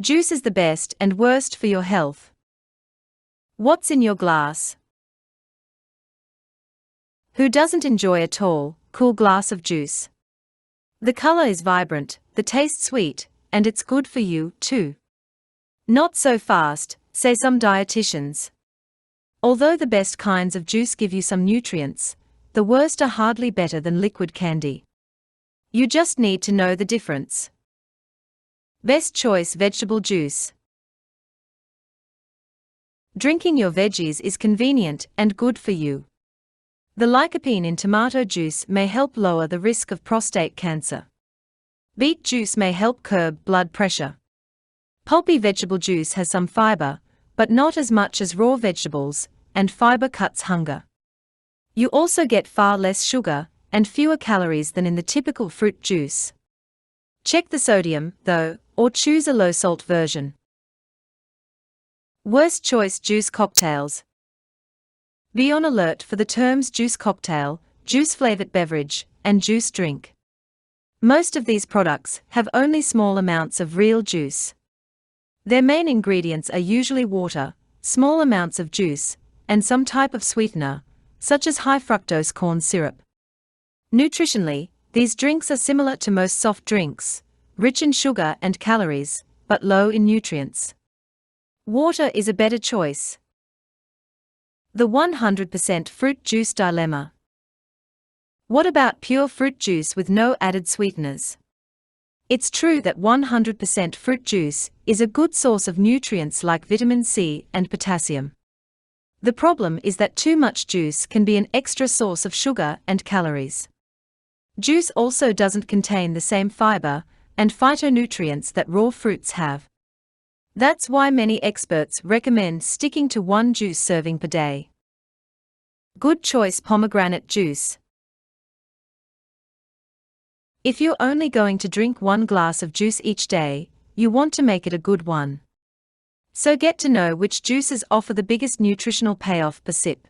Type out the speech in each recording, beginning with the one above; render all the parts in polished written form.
Juice is the best and worst for your health. What's in your glass? Who doesn't enjoy a tall, cool glass of juice? The color is vibrant, the taste sweet, and it's good for you, too. Not so fast, say some dietitians. Although the best kinds of juice give you some nutrients, the worst are hardly better than liquid candy. You just need to know the difference. Best choice: vegetable juice. Drinking your veggies is convenient and good for you. The lycopene in tomato juice may help lower the risk of prostate cancer. Beet juice may help curb blood pressure. Pulpy vegetable juice has some fiber, but not as much as raw vegetables, and fiber cuts hunger. You also get far less sugar and fewer calories than in the typical fruit juice. Check the sodium, though, or choose a low-salt version. Worst choice: juice cocktails. Be on alert for the terms juice cocktail, juice-flavored beverage, and juice drink. Most of these products have only small amounts of real juice. Their main ingredients are usually water, small amounts of juice, and some type of sweetener, such as high-fructose corn syrup. Nutritionally, these drinks are similar to most soft drinks, rich in sugar and calories, but low in nutrients. Water is a better choice. The 100% fruit juice dilemma. What about pure fruit juice with no added sweeteners? It's true that 100% fruit juice is a good source of nutrients like vitamin C and potassium. The problem is that too much juice can be an extra source of sugar and calories. Juice also doesn't contain the same fiber and phytonutrients that raw fruits have. That's why many experts recommend sticking to one juice serving per day. Good choice: pomegranate juice. If you're only going to drink one glass of juice each day, you want to make it a good one. So get to know which juices offer the biggest nutritional payoff per sip.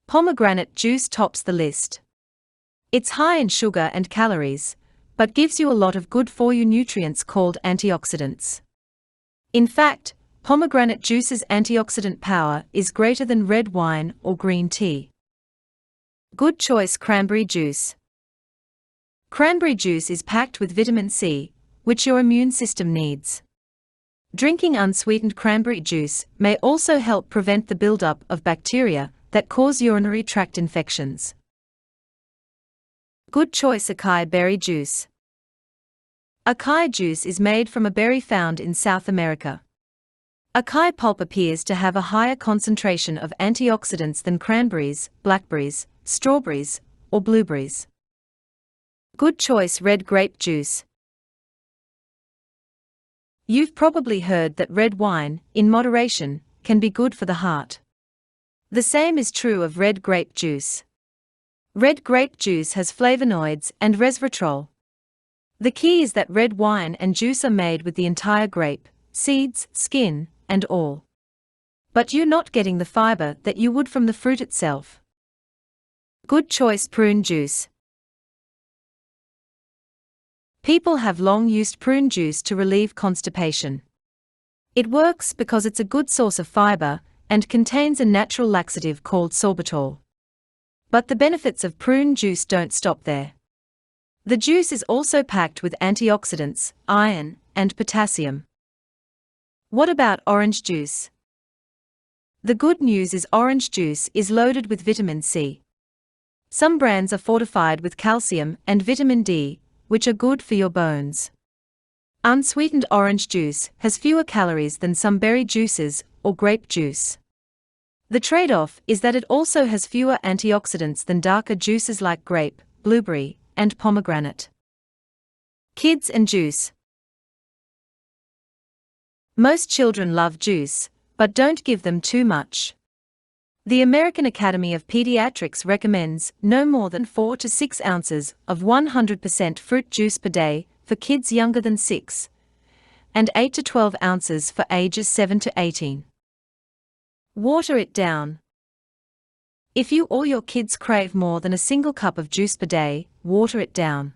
Pomegranate juice tops the list. It's high in sugar and calories, but gives you a lot of good-for-you nutrients called antioxidants. In fact, pomegranate juice's antioxidant power is greater than red wine or green tea. Good choice: cranberry juice. Cranberry juice is packed with vitamin C, which your immune system needs. Drinking unsweetened cranberry juice may also help prevent the buildup of bacteria that cause urinary tract infections. Good choice: acai berry juice. Acai juice is made from a berry found in South America. Acai pulp appears to have a higher concentration of antioxidants than cranberries, blackberries, strawberries, or blueberries. Good choice: red grape juice. You've probably heard that red wine, in moderation, can be good for the heart. The same is true of red grape juice. Red grape juice has flavonoids and resveratrol. The key is that red wine and juice are made with the entire grape, seeds, skin, and all. But you're not getting the fiber that you would from the fruit itself. Good choice: prune juice. People have long used prune juice to relieve constipation. It works because it's a good source of fiber and contains a natural laxative called sorbitol. But the benefits of prune juice don't stop there. The juice is also packed with antioxidants, iron, and potassium. What about orange juice? The good news is orange juice is loaded with vitamin C. Some brands are fortified with calcium and vitamin D, which are good for your bones. Unsweetened orange juice has fewer calories than some berry juices or grape juice. The trade-off is that it also has fewer antioxidants than darker juices like grape, blueberry, and pomegranate. Kids and juice. Most children love juice, but don't give them too much. The American Academy of Pediatrics recommends no more than 4 to 6 ounces of 100% fruit juice per day for kids younger than 6, and 8 to 12 ounces for ages 7 to 18. Water it down. If you or your kids crave more than a single cup of juice per day, water it down.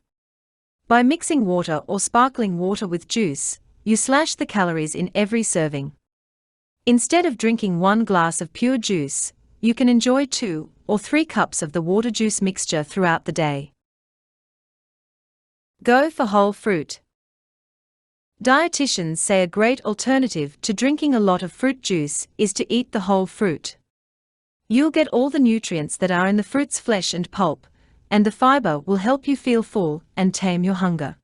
By mixing water or sparkling water with juice, you slash the calories in every serving. Instead of drinking 1 glass of pure juice, you can enjoy 2 or 3 cups of the water juice mixture throughout the day. Go for whole fruit. Dietitians say a great alternative to drinking a lot of fruit juice is to eat the whole fruit. You'll get all the nutrients that are in the fruit's flesh and pulp, and the fiber will help you feel full and tame your hunger.